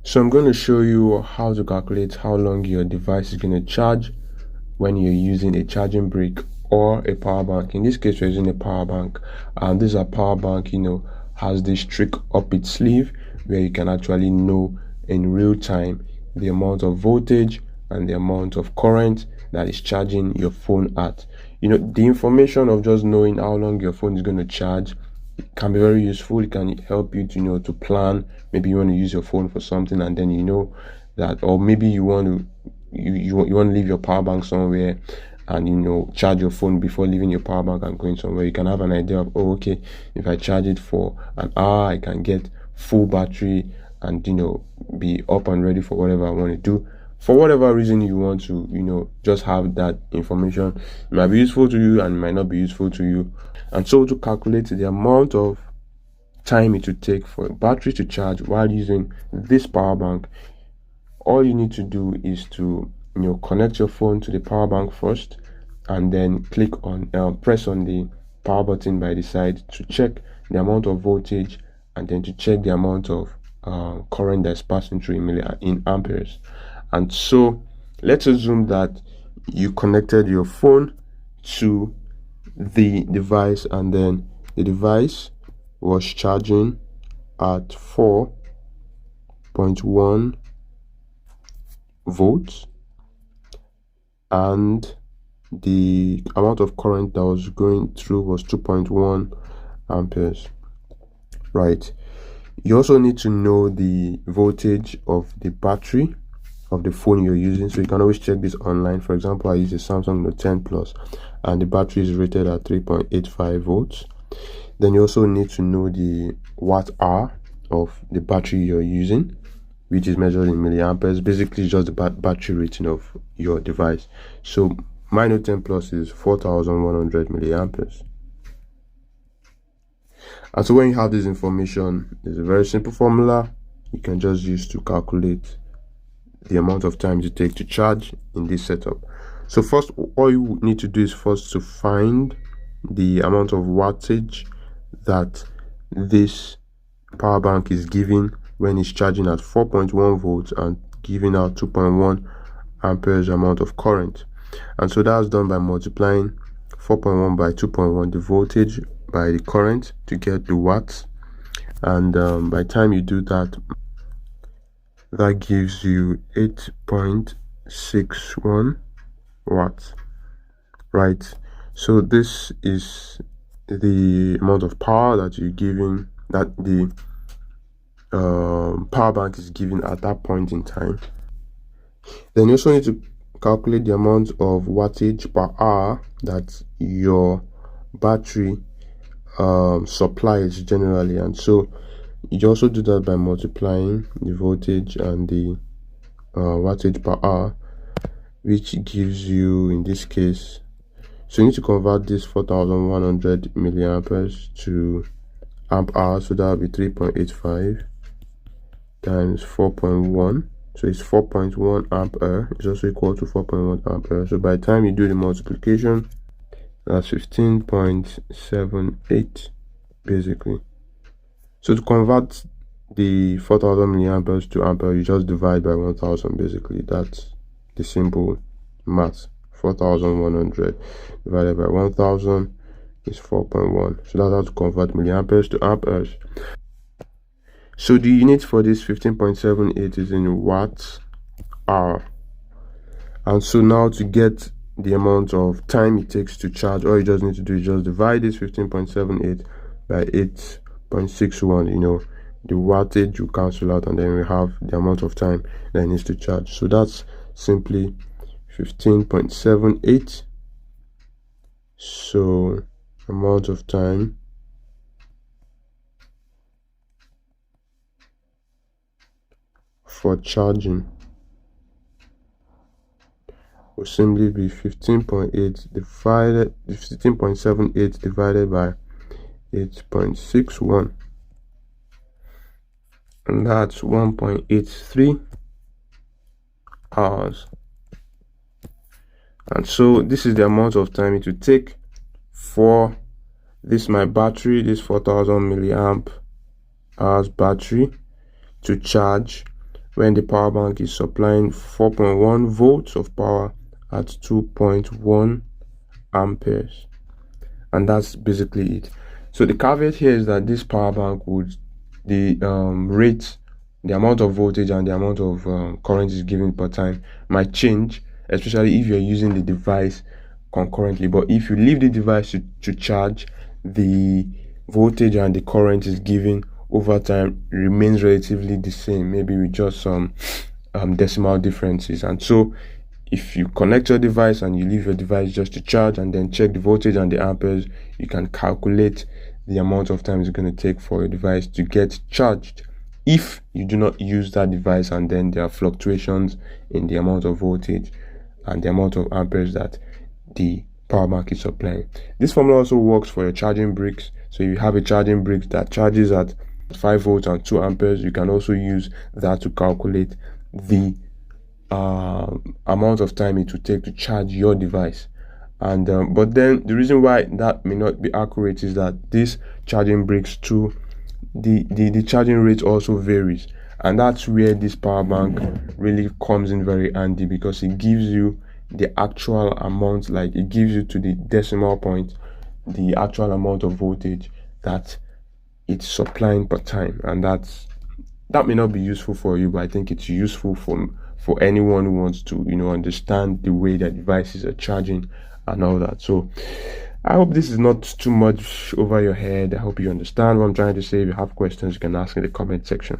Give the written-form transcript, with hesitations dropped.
So I'm going to show you how to calculate how long your device is going to charge when you're using a charging brick or a power bank. In this case, we're using a power bank, and this is a power bank, has this trick up its sleeve where you can actually know in real time the amount of voltage and the amount of current that is charging your phone at. The information of just knowing how long your phone is going to charge can be very useful. It can help you to to plan. Maybe you want to use your phone for something, and then that, or maybe you want to you want to leave your power bank somewhere and charge your phone before leaving your power bank and going somewhere. You can have an idea of, oh, okay, if I charge it for an hour, I can get full battery and be up and ready for whatever I want to do. For whatever reason you want to just have that information. It might be useful to you and it might not be useful to you. And so to calculate the amount of time it would take for a battery to charge while using this power bank, all you need to do is to connect your phone to the power bank first, and then press on the power button by the side to check the amount of voltage, and then to check the amount of current that's passing through in amperes. And so let's assume that you connected your phone to the device, and then the device was charging at 4.1 volts, and the amount of current that was going through was 2.1 amperes. Right. You also need to know the voltage of the battery of the phone you're using, so you can always check this online. For example, I use a Samsung Note 10 Plus, and the battery is rated at 3.85 volts. Then you also need to know the watt hour of the battery you're using, which is measured in milliamperes. Basically, it's just the battery rating of your device. So my Note 10 Plus is 4100 milliamperes. And so when you have this information, there's a very simple formula you can just use to calculate the amount of time you take to charge in this setup. So first, all you need to do is first to find the amount of wattage that this power bank is giving when it's charging at 4.1 volts and giving out 2.1 amperes amount of current. And so that's done by multiplying 4.1 by 2.1, the voltage, by the current to get the watts. And by the time you do that, that gives you 8.61 watts. Right. So this is the amount of power that you're giving, that the power bank is giving at that point in time. Then you also need to calculate the amount of wattage per hour that your battery supplies generally, and so you also do that by multiplying the voltage and the wattage per hour, which gives you, in this case, so you need to convert this 4100 milliamperes to amp hours. So that will be 3.85 times 4.1, so it's 4.1 ampere. It's also equal to 4.1 ampere. So by the time you do the multiplication, that's 15.78 basically. So to convert the 4000 milliamperes to ampere, you just divide by 1000 basically. That's the simple math. 4100 divided by 1000 is 4.1. So that's how to convert milliamperes to amperes. So the unit for this 15.78 is in watts hour. And so now to get the amount of time it takes to charge, all you just need to do is just divide this 15.78 by 8.61. The wattage will cancel out, and then we have the amount of time that it needs to charge. So that's simply 15.78. So amount of time for charging will simply be 15.78 divided by 8.61, and that's 1.83 hours. And so this is the amount of time it will take for my battery, this 4000 milliamp hours battery, to charge when the power bank is supplying 4.1 volts of power at 2.1 amperes. And that's basically it. So the caveat here is that this power bank would, the rate, the amount of voltage and the amount of current is given per time might change, especially if you're using the device concurrently. But if you leave the device to charge, the voltage and the current is given over time remains relatively the same, maybe with just some decimal differences. And so if you connect your device and you leave your device just to charge and then check the voltage and the amperes, you can calculate the amount of time it's going to take for your device to get charged if you do not use that device, and then there are fluctuations in the amount of voltage and the amount of amperes that the power bank is supplying. This formula also works for your charging bricks. So if you have a charging brick that charges at 5 volts and 2 amperes, you can also use that to calculate the amount of time it will take to charge your device. And but then the reason why that may not be accurate is that these charging bricks too, the charging rate also varies, and that's where this power bank really comes in very handy, because it gives you the actual amount, like it gives you to the decimal point the actual amount of voltage that it's supplying per time. And that may not be useful for you, but I think it's useful for anyone who wants to understand the way that devices are charging and all that. So I hope this is not too much over your head. I hope you understand what I'm trying to say. If you have questions, you can ask in the comment section.